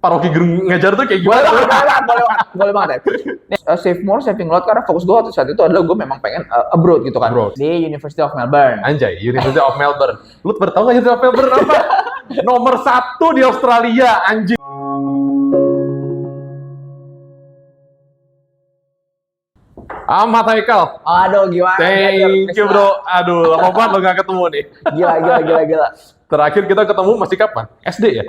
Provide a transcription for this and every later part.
Pak Rocky Gerung ngajar tuh kayak Boleh gimana? banget ya. Save more, saving lot, karena fokus gue waktu saat itu adalah gue memang pengen abroad gitu kan. Abroad. Di University of Melbourne. Anjay, University of Melbourne. Lu baru tahu nggak University of Melbourne apa? Nomor 1 di Australia, anjing. Ahmad Haikal. Aduh, gimana? Thank you bro. Aduh, lama banget lo gak ketemu nih. Gila. Terakhir kita ketemu masih kapan? SD ya?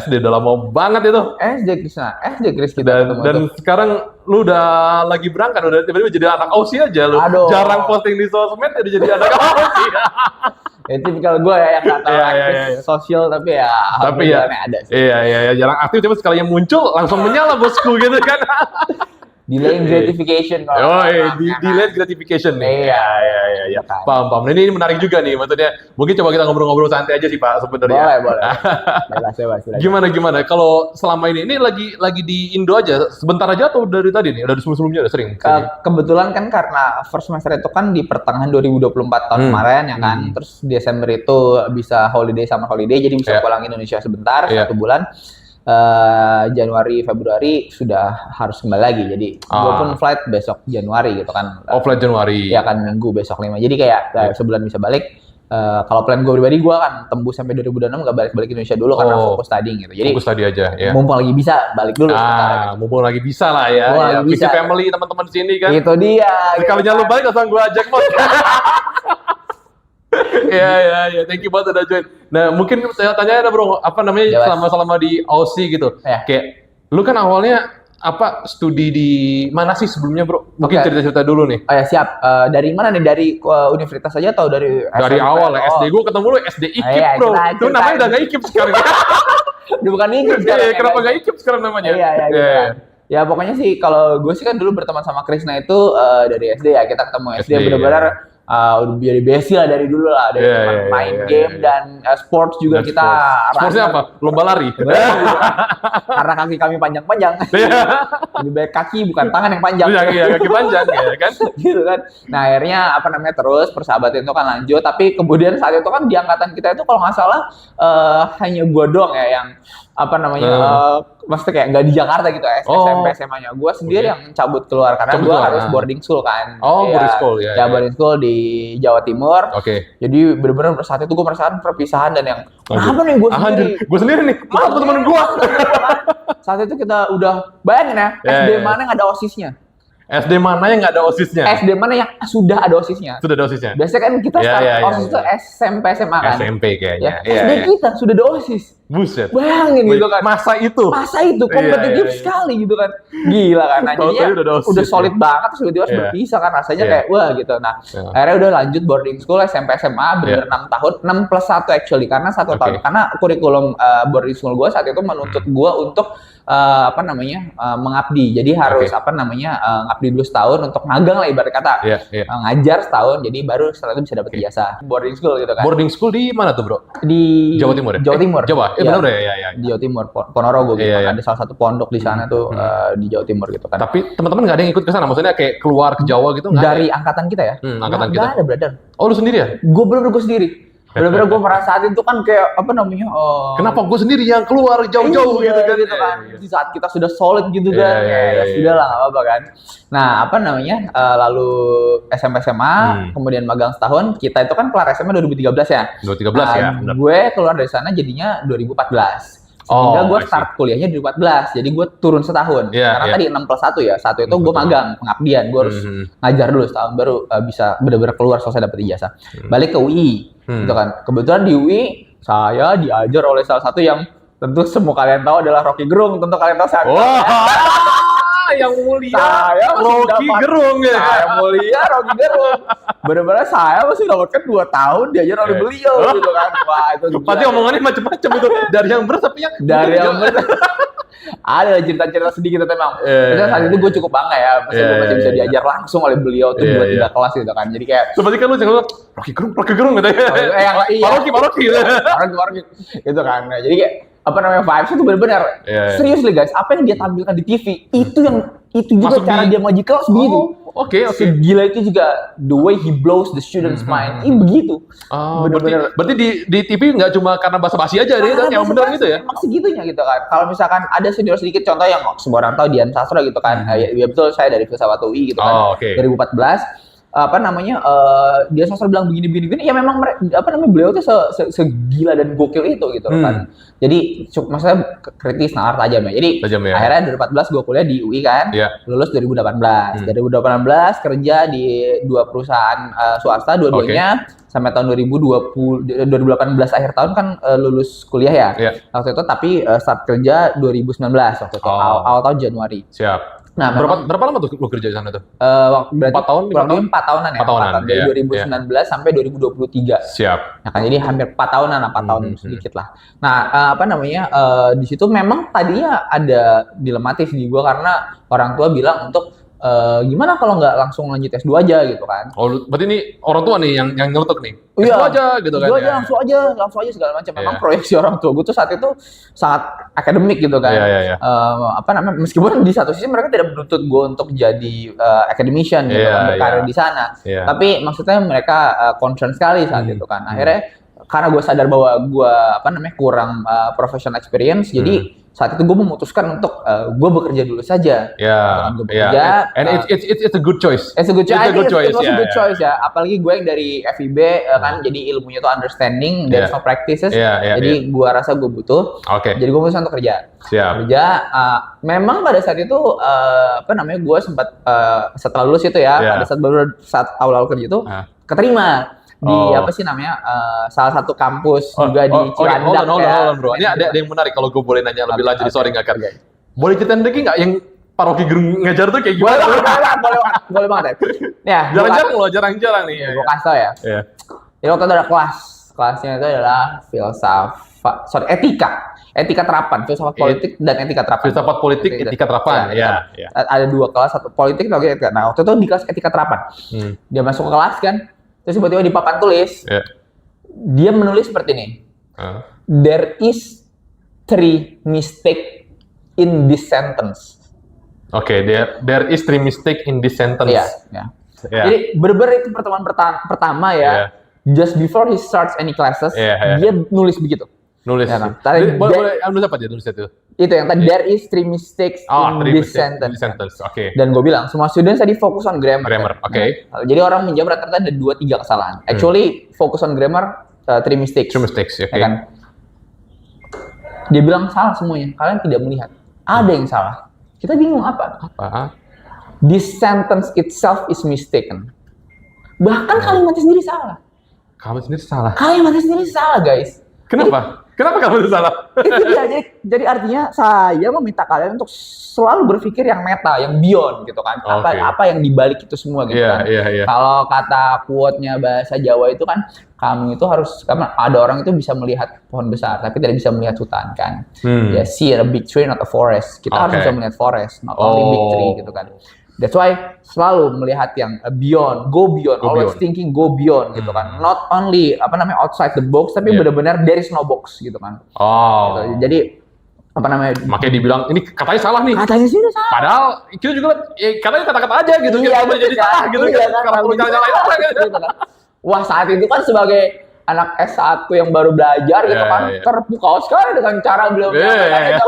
SD udah lama banget itu. SD Chris kita ketemu Dan tuh. sekarang lu udah lagi berangkat, udah tiba-tiba jadi anak Aussie aja lu. Aduh. Jarang posting di sosmed, udah jadi anak Aussie. Itu tipikal gue ya yang gak tahu aktif sosial, tapi ya alhamdulillah ada sih. Iya, jarang aktif, tapi sekalinya muncul langsung menyala bosku gitu kan. Delayed gratification kalau delayed gratification nih. Iya. Paham. Nah, ini menarik juga nih, maksudnya mungkin coba kita ngobrol-ngobrol santai aja sih Pak sebenarnya. Boleh. Bebas. Gimana? Kalau selama ini lagi di Indo aja, sebentar aja atau dari tadi nih? Udah sebelum-sebelumnya udah sering? Kebetulan kan karena first semester itu kan di pertengahan 2024 tahun kemarin ya kan. Terus Desember itu bisa summer holiday, jadi bisa pulang Indonesia sebentar 1 bulan. Januari, Februari sudah harus kembali lagi. Jadi gue pun flight besok Januari gitu kan. Flight Januari. Ya kan, Minggu besok 5. Jadi kayak sebulan bisa balik. Kalau plan gue pribadi, gue akan tembus sampai 2026 gak balik Indonesia dulu karena fokus studying gitu. Jadi fokus study aja ya. mumpung lagi bisa balik dulu. Mumpung lagi bisa lah ya. Visi family teman-teman sini kan. Itu dia. Sekalinya lu balik langsung gue ajak Mas. Iya, thank you banget udah join. Nah, mungkin saya tanya ada bro, apa namanya selama di Aussie gitu. Kayak lu kan awalnya studi di mana sih sebelumnya bro? Mungkin cerita-cerita dulu nih. Oh ya siap. Dari mana nih? Dari universitas saja atau dari SMP? Awal SD gue ketemu lu SD IKIP bro. Itu namanya udah gak IKIP sekarang. Udah bukan IKIP sekarang. Kenapa gak IKIP sekarang namanya? Iya. Ya pokoknya sih kalau gue sih kan dulu berteman sama Krisna itu dari SD ya. Kita ketemu SD benar-benar udah jadi basic lah dari dulu lah, dari main game dan sports juga kita. Sportsnya apa? Lomba lari. Karena kaki kami panjang-panjang. Lebih baik kaki bukan tangan yang panjang. Iya, kaki panjang ya kan. Gitu kan. Nah akhirnya terus persahabatan itu kan lanjut. Tapi kemudian saat itu kan di angkatan kita itu kalau nggak salah hanya gua doang ya yang maksudnya kayak nggak di Jakarta gitu ya, SMP SMA-nya. Gue sendiri yang cabut keluar karena gue harus boarding school kan. Boarding school ya. Boarding school di Jawa Timur. Jadi bener-bener saat itu gue merasakan perpisahan dan yang kenapa nih gue sendiri? Gue sendiri nih, maaf teman gue. Saat itu kita udah bayangin ya, SD mana yang ada OSIS-nya? SD mana yang nggak ada OSIS-nya? SD mana yang sudah ada OSIS-nya? Sudah ada OSIS-nya. Biasanya kan kita OSIS itu SMP SMA kan. SMP kayaknya. SD kita sudah ada OSIS. Buset. Bayangin gitu kan. Masa itu kompetitif sekali gitu kan. Gila kan. Nah, jadinya udah solid banget, terus tiba-tiba harus berpisah kan, rasanya kayak wah gitu. Nah, akhirnya udah lanjut boarding school SMP SMA bener 6 tahun, 6 plus 1 actually karena 1 tahun. Karena kurikulum boarding school gue saat itu menuntut gue untuk mengabdi. Jadi harus ngabdi dulu setahun untuk magang lah ibarat kata. Ngajar setahun, jadi baru setelah itu bisa dapat ijazah. Boarding school gitu kan. Boarding school di mana tuh bro? Di Jawa Timur ya? Jawa Timur. Jawa? Benar ya. Di Jawa Timur, Ponorogo gitu kan. Ada salah satu pondok di sana tuh di Jawa Timur gitu kan. Tapi teman-teman nggak ada yang ikut ke sana? Maksudnya kayak keluar ke Jawa gitu? Dari angkatan kita ya? Angkatan kita? Nggak ada, brother. Oh, lu sendiri ya? Gue bener-bener sendiri. Bener-bener gue merasa saat itu kan kayak kenapa gue sendiri yang keluar jauh-jauh gitu kan? Di saat kita sudah solid gitu kan, ya sudah lah nggak apa-apa kan. Nah lalu SMP SMA, kemudian magang setahun. Kita itu kan kelar SMA 2013 ya. 2013 ya. Gue keluar dari sana jadinya 2014. Sehingga gue start kuliahnya 2014, jadi gue turun setahun. Karena tadi 6 plus 1 ya, 1 itu gue magang, pengabdian. Gue harus ngajar dulu setahun, baru bisa benar-benar keluar selesai dapat ijazah. Balik ke UI, gitu kan. Kebetulan di UI, saya diajar oleh salah satu yang tentu semua kalian tahu adalah Rocky Gerung. Tentu kalian tahu saya. Yang mulia Rocky Gerung ya. Saya mulia Rocky Gerung. Benar-benar saya masih dapatkan 2 tahun diajar oleh beliau gitu kan. Wah, itu pasti omongannya macam-macam itu. Dari yang berat tapi yang ada cerita-cerita sedih gitu memang. Misalnya saat itu gue cukup bangga ya, gue masih bisa diajar langsung oleh beliau tuh 2-3 kelas gitu kan. Jadi kayak berarti kan lu jangan Rocky Gerung gitu ya. Pak Rocky gitu kan. Jadi kayak vibes itu benar-benar serius guys, apa yang dia tampilkan di TV itu yang itu juga cara dia ngaji kelas begitu. Oke. Segila itu juga the way he blows the students' mind. Ini begitu. Berarti di TV nggak cuma karena basa-basi aja deh, yang benar gitu ya? Emang segitunya gitu kan. Kalau misalkan ada senior sedikit contoh yang semua orang tahu Dian Sastro gitu kan. Ya betul, saya dari Filsafat UI gitu kan. 2014. Dia sosok bilang begini, ya memang beliau tuh segila dan gokil itu gitu kan. Jadi maksudnya kritis, nalar, tajam ya. Jadi akhirnya 2014 gue kuliah di UI kan, lulus 2018. 2018 kerja di 2 perusahaan swasta dua-duanya sampai tahun 2018 akhir tahun kan lulus kuliah ya. Waktu itu tapi start kerja 2019 waktu itu awal tahun Januari. Siap. Nah, berapa lama tuh lu kerja di sana tuh? Berarti 4 tahun? Kurang lebih 4 tahunan ya. 4 tahunan. Dari 2019 sampai 2023. Siap. Nah, kan jadi hampir 4 tahunan, 4 tahun sedikit lah. Nah, di situ memang tadinya ada dilematis di gua karena orang tua bilang untuk gimana kalau nggak langsung lanjut S2 aja gitu kan. Oh, berarti ini orang tua nih yang ngelutuk nih. S2 aja gitu kan. S2 aja, langsung aja segala macam. Memang proyeksi orang tua gue tuh saat itu sangat akademik gitu kan. Meskipun di satu sisi mereka tidak menuntut gue untuk jadi academician gitu kan, berkarir di sana. Tapi maksudnya mereka concern sekali saat itu kan. Akhirnya karena gue sadar bahwa gue kurang professional experience, jadi saat itu gue memutuskan untuk gue bekerja dulu saja. Gue bekerja. And it's a good choice. It's a good choice ya. Apalagi gue yang dari FIB kan, jadi ilmunya tuh understanding, there's no practices. Jadi gue rasa gue butuh. Jadi gue memutuskan untuk kerja. Memang pada saat itu gue sempat setelah lulus itu ya, pada saat awal-awal kerja itu keterima di salah satu kampus juga di Cilandak. Hold on, bro. Ini ada yang menarik kalau gue boleh nanya lebih lanjut. Sorry nggak kan? Boleh ceritain lagi nggak yang paroki Gerung ngajar tuh kayak gimana? Boleh banget. Ya, jarang-jarang nih. Gue kasih tau ya. Jadi waktu itu ada kelasnya itu adalah etika terapan, filsafat politik dan etika terapan. Filsafat politik, etika terapan. Ada 2 kelas, satu politik, satu etika. Nah, waktu itu di kelas etika terapan. Dia masuk ke kelas kan, terus tiba-tiba di papan tulis, dia menulis seperti ini. There is 3 mistake in this sentence. There is 3 mistake in this sentence. Jadi bener-bener itu pertemuan pertama ya. Just before he starts any classes, dia nulis begitu. Nulis apa dia nulis itu? Itu yang tadi, there is 3 mistakes in this sentence. Dan gue bilang, semua students tadi fokus on grammar. Jadi orang menjawab rata-rata ada 2-3 kesalahan. Actually, fokus on grammar, 3 mistakes. 3 mistakes, kan? Dia bilang salah semuanya, kalian tidak melihat. Ada yang salah. Kita bingung apa? This sentence itself is mistaken. Bahkan kalimatnya sendiri salah. Kalimatnya sendiri salah, guys. Kenapa? Kenapa kamu itu salah? Itu dia. Jadi artinya saya meminta kalian untuk selalu berpikir yang meta, yang beyond gitu kan. Apa yang dibalik itu semua gitu kan. Kalau kata quote-nya bahasa Jawa itu kan, kamu itu harus, karena ada orang itu bisa melihat pohon besar tapi tidak bisa melihat hutan kan. Ya, see a big tree not a forest. Kita harus bisa melihat forest, not only big tree gitu kan. That's why selalu melihat yang beyond, go beyond, always thinking go beyond gitu kan. Not only outside the box, tapi benar-benar there is no box gitu kan. Gitu. Jadi makanya dibilang ini katanya salah nih. Katanya sih salah. Padahal kita juga katanya kata-kata aja gitu. Kita jadi salah gitu kan. Kalau perlu nyalain orang gitu kan. Wah, saat itu kan sebagai anak S1 yang baru belajar gitu kan, terpukau sekali dengan cara beliau gitu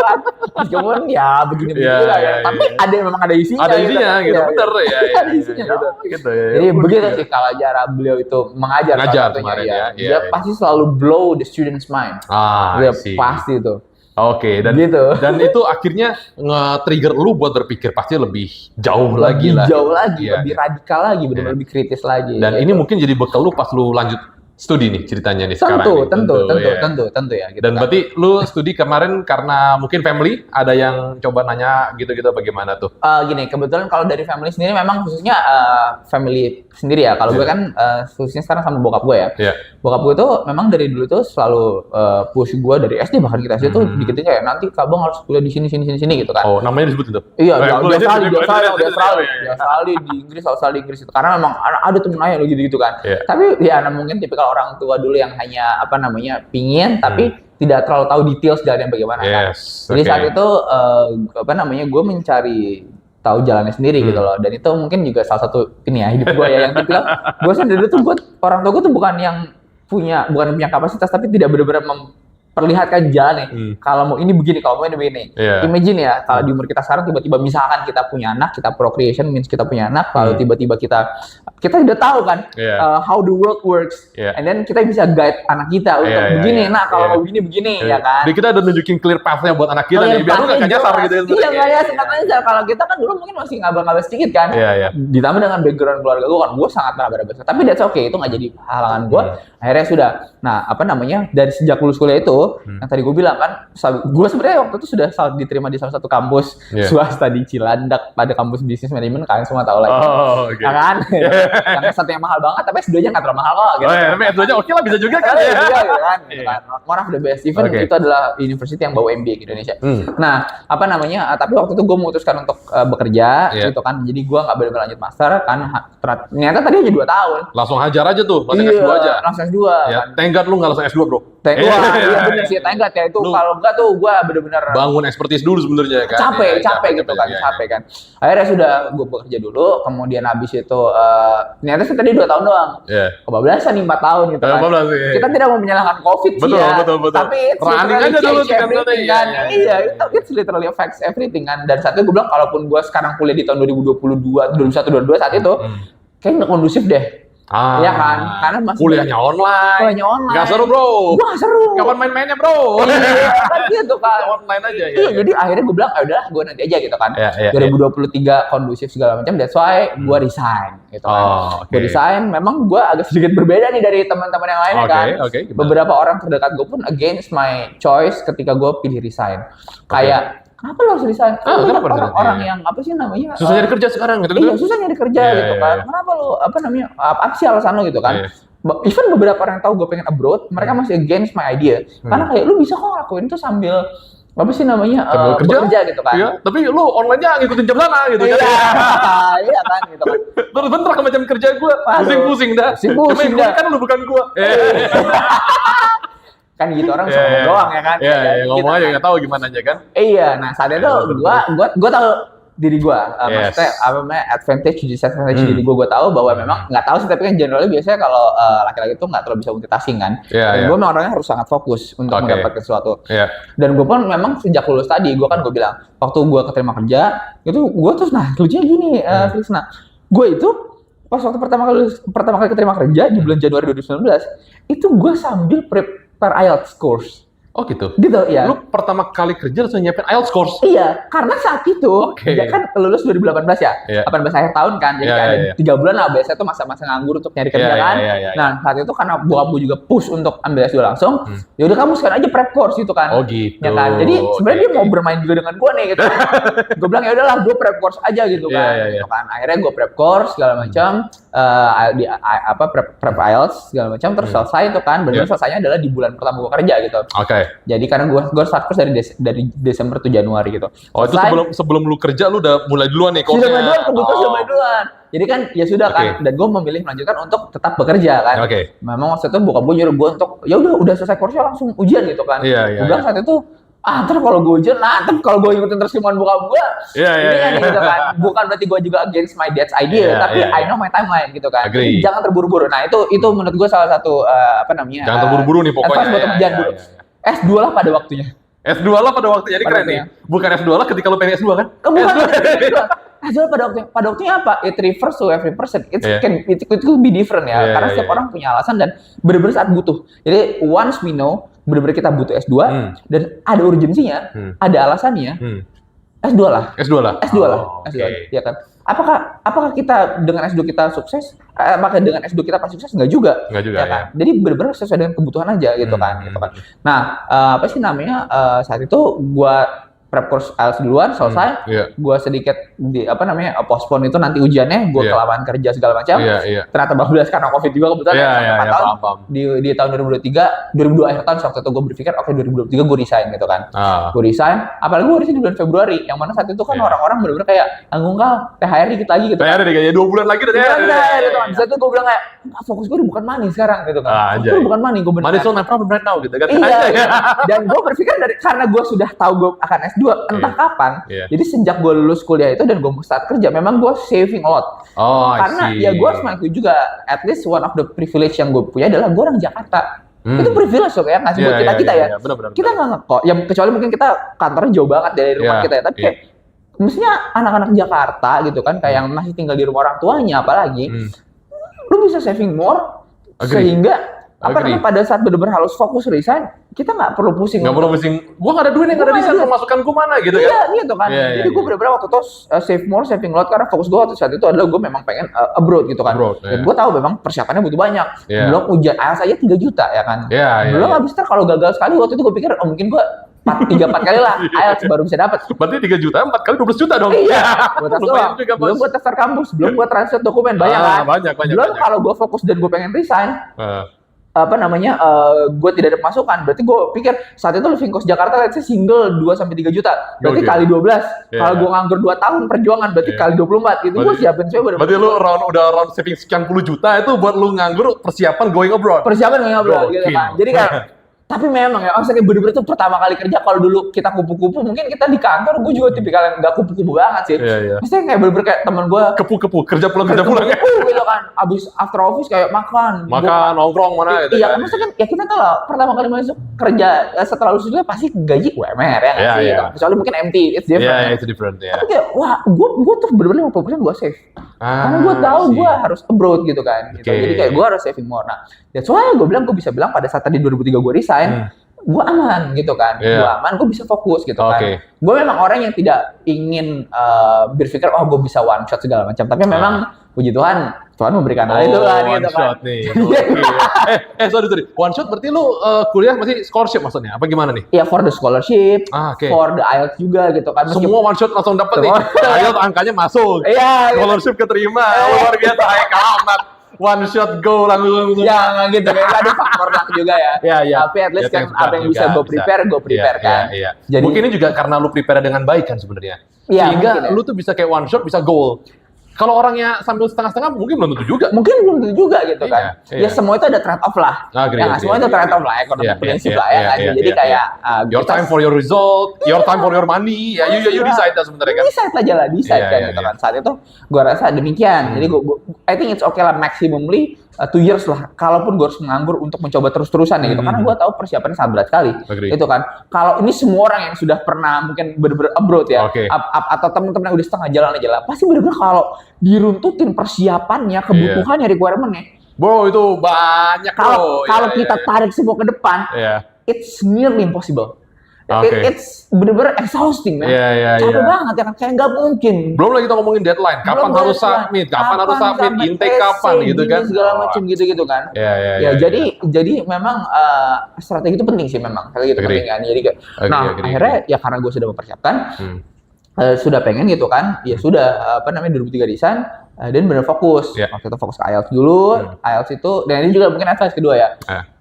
kan. Meskipun ya begini-begini lah ya. Tapi memang ada isinya. Ada isinya gitu, bener ya. Ada isinya gitu. Jadi begitu sih kalau cara beliau itu mengajar kemarin ya. Dia pasti selalu blow the student's mind. Dia pasti itu. Dan gitu. Dan itu akhirnya nge-trigger lu buat berpikir pasti lebih jauh lagi, lebih radikal lagi, benar-benar lebih kritis lagi. Dan ini mungkin jadi bekal lu pas lu lanjut studi nih ceritanya nih sekarang. Tentu ya. Gitu. Dan berarti lu studi kemarin karena mungkin family ada yang coba nanya gitu-gitu bagaimana tuh? Gini, kebetulan kalau dari family sendiri memang khususnya family sendiri ya. Kalau gue kan khususnya sekarang sama bokap gue ya. Bokap gue tuh memang dari dulu tuh selalu push gue dari SD, bahkan kita SD tuh dikit kayak nanti kabang harus kuliah di sini gitu kan. Oh, namanya disebut itu? Iya, di Australia, di Inggris itu. Karena memang ada temen ayah gitu kan. Tapi ya mungkin tipikal orang tua dulu yang hanya pingin tapi tidak terlalu tahu detail sejarahnya bagaimana kan. Jadi saat itu gue mencari tahu jalannya sendiri gitu loh. Dan itu mungkin juga salah satu ini ya hidup gue ya yang bilang gue sendiri tuh orang tua gue tuh bukan punya kapasitas tapi tidak benar-benar perlihatkan jalan nih. Kalau mau ini begini, kalau mau ini begini. Imagine ya, kalau di umur kita sekarang tiba-tiba misalkan kita punya anak, kita procreation means kita punya anak, lalu tiba-tiba kita udah tahu kan how the world works. And then kita bisa guide anak kita untuk begini. Nah, kalau mau begini ya kan. Jadi kita udah nunjukin clear path-nya buat anak kita nih, biar lu gak nyasar gitu. Iya, nggak nyasar. Kalau kita kan dulu mungkin masih ngabal-ngabal sedikit kan. Ditambah dengan background keluarga gue kan, gue sangat berabad-abad. Tapi that's okay, itu nggak jadi halangan gue. Akhirnya sudah. Nah, dari sejak lulus kuliah itu, yang tadi gue bilang kan, gue sebenarnya waktu itu sudah diterima di salah satu kampus swasta di Cilandak pada kampus bisnis manajemen, kalian semua tahu lah. Kan? Yang satu yang mahal banget, tapi S2-nya nggak terlalu mahal kok. Gitu. Tapi S2-nya oke lah, bisa juga kan? Iya kan? One of the best. Even itu adalah university yang bawa MBA ke Indonesia. Nah, tapi waktu itu gue memutuskan untuk bekerja, gitu kan. Jadi gue nggak benar-benar lanjut master, kan. Ternyata tadi hanya 2 tahun. Langsung hajar aja tuh, langsung S2 aja. Langsung S2. Thank God lu nggak langsung S2 bro. Iya bener sih, thank God ya itu. Kalau enggak tuh gue bener-bener bangun expertise dulu sebenarnya kan. Capek gitu kan. Akhirnya sudah gue bekerja dulu, kemudian habis itu ternyata sih tadi 2 tahun doang. Kebablasan 4 tahun gitu kan. Kita tidak mau menyalahkan COVID sih ya. Betul. Tapi running aja dulu kan. Iya, it's literally affects everything kan. Dan saat itu gue bilang kalaupun gue sekarang kuliah di tahun 2022, 2021, 2022 saat itu kayaknya nggak kondusif deh. Iya kan, karena masih kuliahnya online. Nggak seru bro. Nggak seru. Kapan main-mainnya bro? Iya kan gitu kan. Online aja ya. Iya, jadi akhirnya gue bilang, udahlah gue nanti aja gitu kan. 2023 kondusif segala macam, that's why gue resign gitu kan. Gue resign, memang gue agak sedikit berbeda nih dari teman-teman yang lainnya kan. Beberapa orang terdekat gue pun against my choice ketika gue pilih resign. Kayak kenapa lo harus resign? Orang yang apa sih namanya? Susah nyari kerja sekarang gitu. Iya, susah nyari kerja gitu kan. Kenapa lo apa sih alasan lo gitu kan? Even beberapa orang yang tahu gue pengen abroad, mereka masih against my idea. Karena kayak lu bisa kok ngelakuin itu sambil bekerja gitu kan. Iya, tapi lu online-nya ngikutin jam sana gitu kan. Iya kan gitu kan. Terus bentar ke macam kerja gue, pusing-pusing dah. Pusing dah. Kan lu bukan gue. Kan gitu orang bisa ngomong doang ya kan. Iya, ngomong aja nggak tahu gimana aja kan. Iya, nah saat itu gue tahu diri gue, maksudnya advantage disadvantage diri gue tahu bahwa memang nggak tahu sih, tapi kan generally biasanya kalau laki-laki itu nggak terlalu bisa multitasking kan. Dan gue memang orangnya harus sangat fokus untuk mendapatkan sesuatu. Dan gue pun memang sejak lulus tadi, gue bilang waktu gue keterima kerja itu gue terus lucunya gini, Krisna, gue itu pas waktu pertama kali keterima kerja di bulan Januari 2019 itu gue sambil prepare IELTS course. Oh gitu? Gitu, ya. Lu pertama kali kerja langsung nyiapin IELTS course? Iya, karena saat itu, dia kan lulus 2018 ya, 18 akhir tahun kan, jadi ada 3 bulan lah, biasanya tuh masa-masa nganggur untuk nyari kerja kan. Nah, saat itu karena bokap gue juga push untuk ambil S2 langsung, ya udah kamu sekarang aja prep course gitu kan. Oh gitu. Ya kan, jadi sebenarnya dia mau bermain juga dengan gue nih gitu kan. Gue bilang ya udahlah, gue prep course aja gitu kan. Akhirnya gue prep course segala macam, prep IELTS segala macam, terus selesai itu kan, benar selesainya adalah di bulan pertama gue kerja gitu. Jadi karena gue start course dari Desember tuh Januari gitu. Oh itu sebelum lu kerja lu udah mulai duluan nih course-nya? Sudah mulai duluan. Jadi kan ya sudah kan, dan gue memilih melanjutkan untuk tetap bekerja kan. Memang waktu itu bokap gue nyuruh gue untuk ya udah selesai course-nya langsung ujian gitu kan. Gue bilang saat itu ntar kalau gue ujian, ntar kalau gue ikutin terus kemauan bokap gue, ini kan gitu kan. Bukan berarti gue juga against my dad's idea, tapi I know my timeline gitu kan. Jadi jangan terburu-buru. Nah itu menurut gue salah satu jangan terburu-buru nih pokoknya. S2 lah pada waktunya. S2 lah pada waktunya, jadi keren nih. Bukan S2 lah ketika lu pengen S2 kan? Bukan S2 pada waktunya. Pada waktunya apa? It refers to every person. It could be different ya. Karena setiap orang punya alasan dan benar-benar saat butuh. Jadi once we know benar-benar kita butuh S2 dan ada urgensinya, ada alasannya, S2 lah. Ya kan? Apakah kita dengan S2 kita sukses? Apakah dengan S2 kita pasti sukses? Enggak juga. Ya kan? Jadi benar-benar sesuai dengan kebutuhan aja gitu kan. Nah, saat itu gua prep course IELTS duluan selesai, gue sedikit postpone itu nanti ujiannya, gue kelamaan kerja segala macam. Ternyata bablas karena COVID juga kebetulan. Di tahun 2002 akhir tahun waktu itu gue berpikir oke 2023 gue resign gitu kan. Gue resign, apalagi gue resign di bulan Februari, yang mana saat itu kan orang-orang benar-benar kayak Kal, THR dikit lagi gitu. THR dikit, 2 bulan lagi udah THR. Saat itu gue bilang kayak fokus gue bukan money sekarang gitu kan. Fokus gue bukan money, gue benar. Money is not my problem right now gitu kan. Iya. Dan gue berpikir karena gue sudah tahu gue akan S2 entah kapan. Jadi sejak gue lulus kuliah itu dan gue mau start kerja, memang gue saving a lot. Karena ya gue harus mengakui juga, at least one of the privilege yang gue punya adalah gue orang Jakarta. Itu privilege loh ya, ngasih buat kita ya. Bener. Kita nggak ngekok, ya kecuali mungkin kita kantornya jauh banget dari rumah kita ya. Tapi kayak mestinya anak-anak Jakarta gitu kan, kayak yang masih tinggal di rumah orang tuanya apalagi, lu bisa saving more sehingga pada saat benar-benar harus fokus resign, kita nggak perlu pusing. Nggak perlu pusing. Gua nggak ada duit nih, nggak ada desain, pemasukanku mana gitu kan? Iya, gitu kan. Jadi gue benar-benar waktu itu save more, saving lot, karena fokus gue waktu saat itu adalah gue memang pengen abroad gitu kan. Dan gue tahu memang persiapannya butuh banyak. Belum ujian IELTS aja 3 juta ya kan. Belum habis kalau gagal sekali waktu itu gue pikir mungkin gue 3-4 kali lah IELTS baru bisa dapat. Berarti 3 juta 4 kali 12 juta dong. Iya. Belum buat daftar kampus, belum buat translate dokumen, banyak. Belum kalau gue fokus dan gue pengen resign. Gue tidak ada pemasukan, berarti gue pikir saat itu living cost Jakarta let's say single 2-3 juta, berarti kali 12. Kalau gue nganggur 2 tahun perjuangan, berarti kali 24. Itu gue siapin coba. Berarti lu udah round saving sekian puluh juta itu buat lu nganggur persiapan going abroad gitu kan. Jadi kan tapi memang ya, maksudnya bener-bener tuh pertama kali kerja, kalau dulu kita kupu-kupu, mungkin kita di kantor, gue juga tipikal yang gak kupu-kupu banget sih. Maksudnya kayak bener-bener kayak temen gue kepu-kepu, kerja pulang ya. Gitu kan, abis after office kayak makan, nongkrong mana gitu. Iya, maksudnya kan ya kita tahu lah, pertama kali masuk kerja setelah lulus juga pasti gaji UMR ya nggak sih? Kecuali mungkin MT, it's different. It's different. Tapi kayak, wah, gue tuh bener-bener 50% gue save. Karena gue tahu gue harus abroad gitu kan. Jadi kayak gue harus saving more. Nah, that's why gue bisa bilang pada saat tadi 2003 gue resign, gue aman gitu kan. Gue aman, gue bisa fokus gitu kan. Gue memang orang yang tidak ingin berpikir, gue bisa one shot segala macam. Tapi memang puji Tuhan memberikan hal itu kan gitu kan. Sorry. One shot berarti lu kuliah masih scholarship maksudnya? Apa gimana nih? Iya, for the scholarship, for the IELTS juga gitu kan. Semua one shot langsung dapat nih. IELTS angkanya masuk. Scholarship keterima. Luar biasa, amat. One shot go langsung. Ya nggak gitu, kayak ada faktor luck juga ya. Tapi at least kan apa yang bisa gue prepare kan. Jadi mungkin ini juga karena lu prepare dengan baik kan sebenarnya. Sehingga lu tuh bisa kayak one shot bisa goal. Kalau orangnya sambil setengah-setengah mungkin belum tentu juga. Gitu kan. Ya semua itu ada trade off lah. Semua itu trade off lah, ekonomi prinsip lah ya. Jadi kayak your time for your result, your time for your money. Ya you decide lah sebenarnya kan. Decide kan gitu kan. Saat itu gua rasa demikian. Jadi I think it's okay lah maximally 2 years lah, kalaupun gue harus menganggur untuk mencoba terus-terusan ya gitu, karena gue tahu persiapannya sangat berat sekali. Itu kan, kalau ini semua orang yang sudah pernah mungkin bener-bener abroad ya, atau teman-teman yang udah setengah jalan aja lah, pasti bener-bener kalau diruntutin persiapannya, kebutuhannya, requirementnya, bro itu banyak kalau kita tarik semua ke depan, it's nearly impossible. It's bener-bener exhausting man. Capek banget ya kan, kayak nggak mungkin. Belum lagi kita ngomongin deadline, kapan harus submit, intake kapan gitu kan. Segala macam gitu kan. Jadi memang strategi itu penting sih memang. Kayak gitu penting kan. Jadi akhirnya ya karena gue sudah mempersiapkan, sudah pengen gitu kan, ya sudah 2003 resign. Dan benar fokus. Waktu itu fokus ke IELTS dulu. IELTS itu, dan ini juga mungkin advice kedua ya.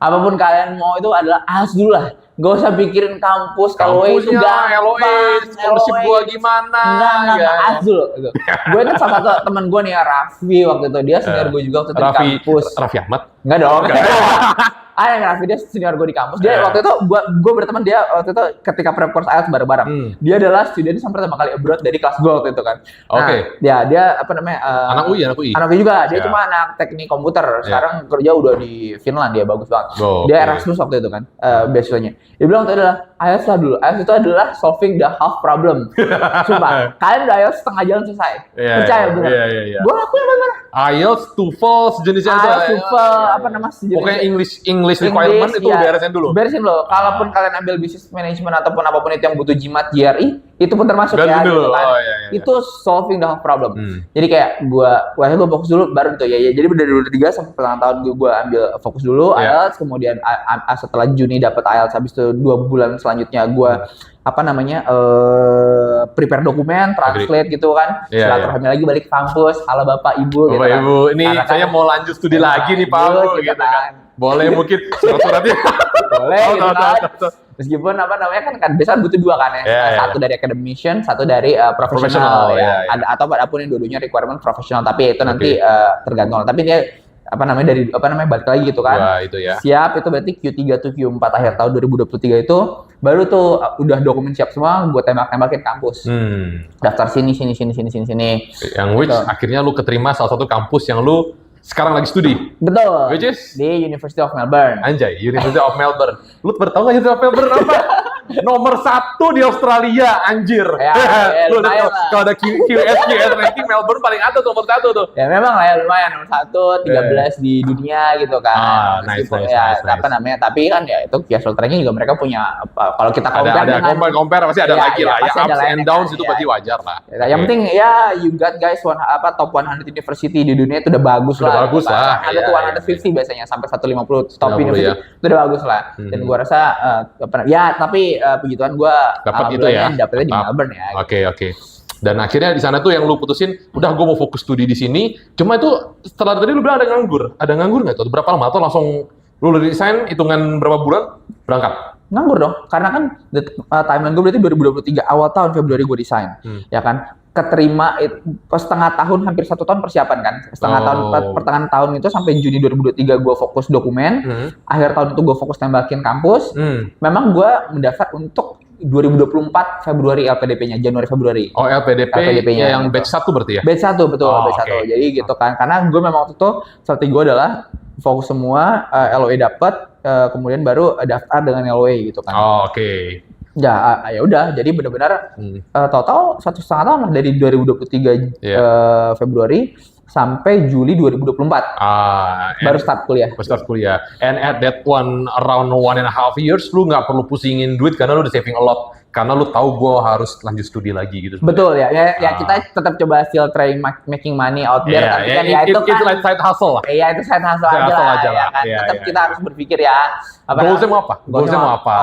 Apapun kalian mau itu adalah IELTS dulu lah. Gak usah pikirin kampus, kalau itu gampang. Scholarship gue gimana. Enggak, IELTS dulu. Gitu. Gue kan salah satu teman gue nih, Raffi waktu itu. Dia senior gue juga waktu itu di kampus. Raffi Ahmad? Enggak dong. Raffi dia senior gue di kampus. Dia waktu itu gue berteman dia waktu itu ketika prep course IELTS bareng-bareng. Dia adalah student yang pertama kali abroad dari kelas gue waktu itu kan. Dia anak UI. Anak UI juga. Dia cuma anak teknik komputer. Sekarang kerja udah di Finland, dia bagus banget. Dia Erasmus waktu itu kan, beasiswanya. Dia bilang itu adalah IELTS lah dulu. IELTS itu adalah solving the half problem. Sumpah, kalian udah IELTS setengah jalan selesai. Percaya bener. Gue lakuin apa-mana. IELTS, TOEFL, sejenisnya itu. Sejenisnya. Pokoknya English requirement itu beresin dulu. Beresin loh. Kalaupun kalian ambil business management ataupun apapun itu yang butuh GMAT, GRE, itu pun termasuk ya. Gitu kan. Itu solving the half problem. Jadi kayak gue fokus dulu baru itu ya. Jadi dari 2003 sampai pertengahan tahun gue ambil fokus dulu IELTS, kemudian setelah Juni dapat IELTS, habis itu 2 bulan selanjutnya gue prepare dokumen, translate gitu kan. Silaturahmi lagi balik ke kampus, halo Bapak Ibu gitu kan. Ibu, ini saya mau lanjut studi lagi nih Pak gitu kan. Boleh mungkin surat-suratnya. Boleh gitu kan. Meskipun kan biasanya butuh 2 kan ya. Satu dari academician, satu dari profesional ya. Atau apapun yang dua-duanya requirement profesional, tapi itu nanti tergantung. Tapi dia balik lagi gitu kan. Wah, itu ya. Siap, itu berarti Q3 tuh Q4 akhir tahun 2023 itu baru tuh udah dokumen siap semua, gue tembak-tembakin kampus. Daftar sini. Yang which gitu. Akhirnya lu keterima salah satu kampus yang lu sekarang lagi studi. Betul. Which is di University of Melbourne. Anjay, University of Melbourne. Lu bertahu nggak University of Melbourne apa? Nomor 1 di Australia, anjir. Ya, lu kalau ada QS ranking Melbourne paling atas nomor 1 tuh. Ya memang lah ya lumayan nomor 1, 13 di dunia gitu kan. Nice. Apa namanya? Tapi kan ya itu QS ranking juga mereka punya kalau kita compare pasti ada lagi lah. Ya ups and downs itu pasti wajar lah. Yang penting ya you got guys top 100 university di dunia itu udah bagus lah. Bagus lah. Ada tuh 150 biasanya sampai 150 top university itu udah bagus lah. Dan gua rasa tapi begituan gue dapetnya di Melbourne ya. Oke. Dan akhirnya di sana tuh yang lu putusin, udah gue mau fokus studi di sini. Cuma itu setelah tadi lu bilang ada nganggur nggak tuh? Berapa lama? Atau langsung lu resign hitungan berapa bulan berangkat? Nganggur dong, karena kan timeline gue berarti 2023 awal tahun Februari gue resign, ya kan. Keterima setengah tahun, hampir 1 tahun persiapan kan. Pertengahan tahun itu sampai Juni 2023 gue fokus dokumen. Akhir tahun itu gue fokus tembakin kampus. Memang gue mendaftar untuk 2024 Februari LPDP-nya, Januari Februari. Oh, LPDP-nya yang batch 1 berarti ya? Batch 1, betul, batch 1. Jadi gitu kan. Karena gue memang waktu itu strategi gue adalah fokus semua, LOE dapat, kemudian baru daftar dengan LOE gitu kan. Oke. Ya udah, jadi benar-benar total 1,5 tahun lah dari 2023 Februari sampai Juli 2024. Baru start kuliah. And at that around 1.5 years, lu nggak perlu pusingin duit karena lu udah saving a lot. Karena lu tahu gue harus lanjut studi lagi gitu. Betul ya. Kita tetap coba still trying making money out there. Tapi kan itu like side hustle lah. Iya, itu side hustle aja lah. Kan? Tetap kita harus berpikir ya. Goalsnya mau apa?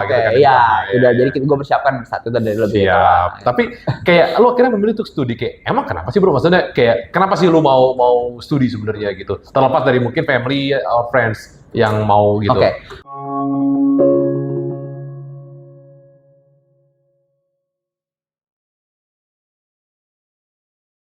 Gitu kan. Iya, udah. Jadi gue persiapkan satu dari lebih. Siap. Tapi kayak lu akhirnya memilih untuk studi kayak emang kenapa sih bro? Maksudnya kayak kenapa sih lu mau studi sebenarnya gitu? Terlepas dari mungkin family or friends yang mau gitu. Oke.